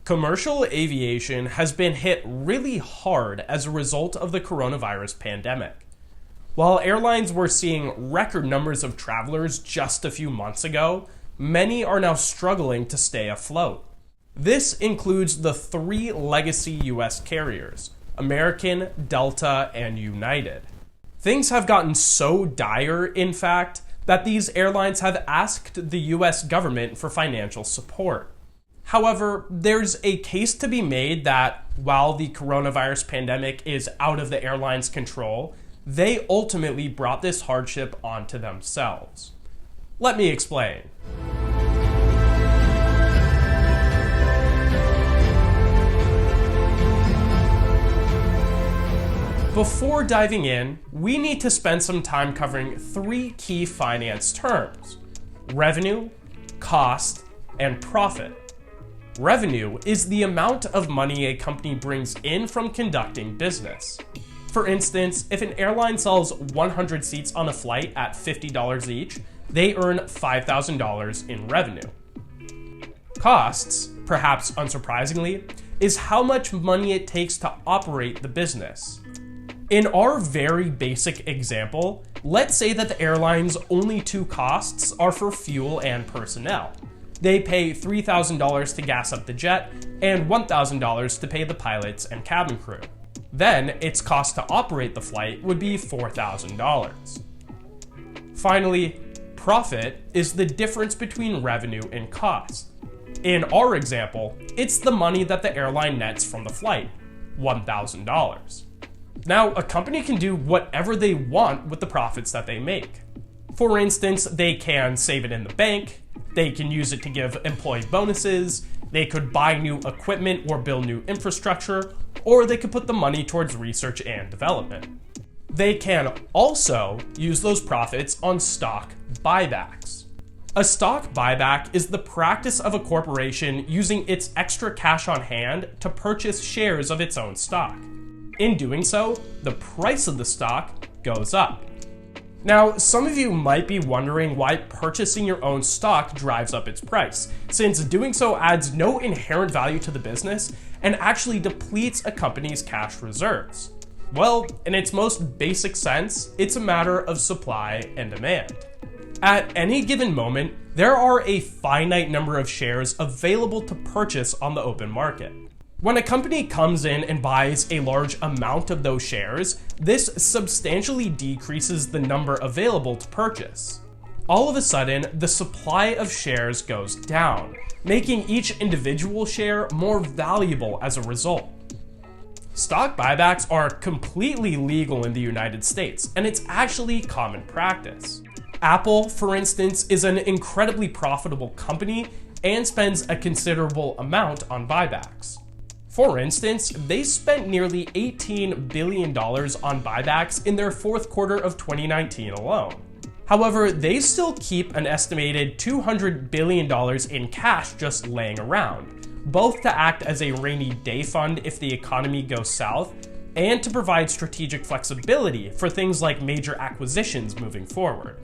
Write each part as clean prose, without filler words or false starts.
Commercial aviation has been hit really hard as a result of the coronavirus pandemic. While airlines were seeing record numbers of travelers just a few months ago, many are now struggling to stay afloat. This includes the three legacy US carriers, American, Delta, and United. Things have gotten so dire, in fact, that these airlines have asked the US government for financial support. However, there's a case to be made that while the coronavirus pandemic is out of the airline's control, they ultimately brought this hardship onto themselves. Let me explain. Before diving in, we need to spend some time covering three key finance terms: revenue, cost, and profit. Revenue is the amount of money a company brings in from conducting business. For instance, if an airline sells 100 seats on a flight at $50 each, they earn $5,000 in revenue. Costs, perhaps unsurprisingly, is how much money it takes to operate the business. In our very basic example, let's say that the airline's only two costs are for fuel and personnel. They pay $3,000 to gas up the jet and $1,000 to pay the pilots and cabin crew. Then its cost to operate the flight would be $4,000. Finally, profit is the difference between revenue and cost. In our example, it's the money that the airline nets from the flight, $1,000. Now, a company can do whatever they want with the profits that they make. For instance, they can save it in the bank, they can use it to give employee bonuses, they could buy new equipment or build new infrastructure, or they could put the money towards research and development. They can also use those profits on stock buybacks. A stock buyback is the practice of a corporation using its extra cash on hand to purchase shares of its own stock. In doing so, the price of the stock goes up. Now, some of you might be wondering why purchasing your own stock drives up its price, since doing so adds no inherent value to the business and actually depletes a company's cash reserves. Well, in its most basic sense, it's a matter of supply and demand. At any given moment, there are a finite number of shares available to purchase on the open market. When a company comes in and buys a large amount of those shares, this substantially decreases the number available to purchase. All of a sudden, the supply of shares goes down, making each individual share more valuable as a result. Stock buybacks are completely legal in the United States, and it's actually common practice. Apple, for instance, is an incredibly profitable company and spends a considerable amount on buybacks. For instance, they spent nearly $18 billion on buybacks in their fourth quarter of 2019 alone. However, they still keep an estimated $200 billion in cash just laying around, both to act as a rainy day fund if the economy goes south, and to provide strategic flexibility for things like major acquisitions moving forward.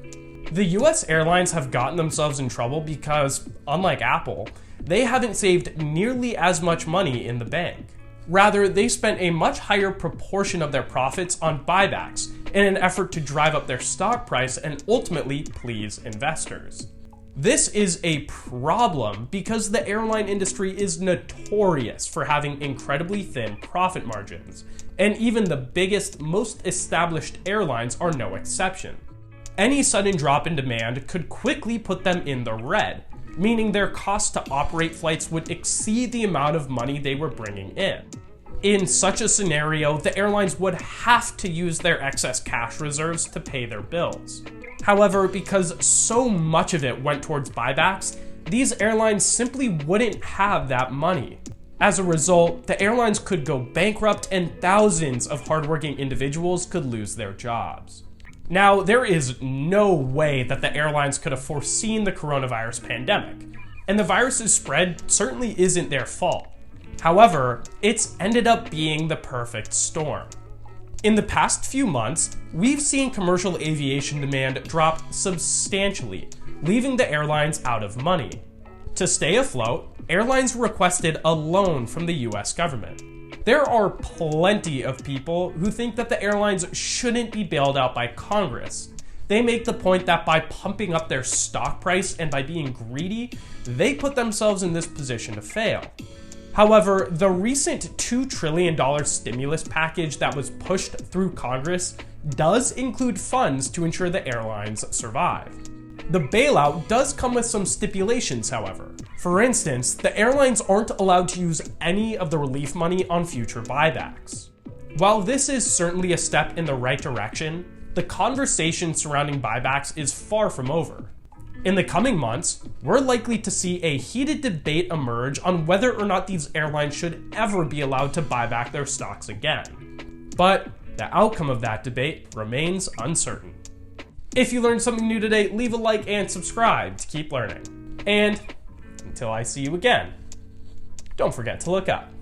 The US airlines have gotten themselves in trouble because, unlike Apple, they haven't saved nearly as much money in the bank. Rather, they spent a much higher proportion of their profits on buybacks in an effort to drive up their stock price and ultimately please investors. This is a problem because the airline industry is notorious for having incredibly thin profit margins, and even the biggest, most established airlines are no exception. Any sudden drop in demand could quickly put them in the red, meaning their cost to operate flights would exceed the amount of money they were bringing in. In such a scenario, the airlines would have to use their excess cash reserves to pay their bills. However, because so much of it went towards buybacks, these airlines simply wouldn't have that money. As a result, the airlines could go bankrupt and thousands of hardworking individuals could lose their jobs. Now, there is no way that the airlines could have foreseen the coronavirus pandemic, and the virus's spread certainly isn't their fault. However, it's ended up being the perfect storm. In the past few months, we've seen commercial aviation demand drop substantially, leaving the airlines out of money. To stay afloat, airlines requested a loan from the US government. There are plenty of people who think that the airlines shouldn't be bailed out by Congress. They make the point that by pumping up their stock price and by being greedy, they put themselves in this position to fail. However, the recent $2 trillion stimulus package that was pushed through Congress does include funds to ensure the airlines survive. The bailout does come with some stipulations, however. For instance, the airlines aren't allowed to use any of the relief money on future buybacks. While this is certainly a step in the right direction, the conversation surrounding buybacks is far from over. In the coming months, we're likely to see a heated debate emerge on whether or not these airlines should ever be allowed to buy back their stocks again. But the outcome of that debate remains uncertain. If you learned something new today, leave a like and subscribe to keep learning. And until I see you again, don't forget to look up.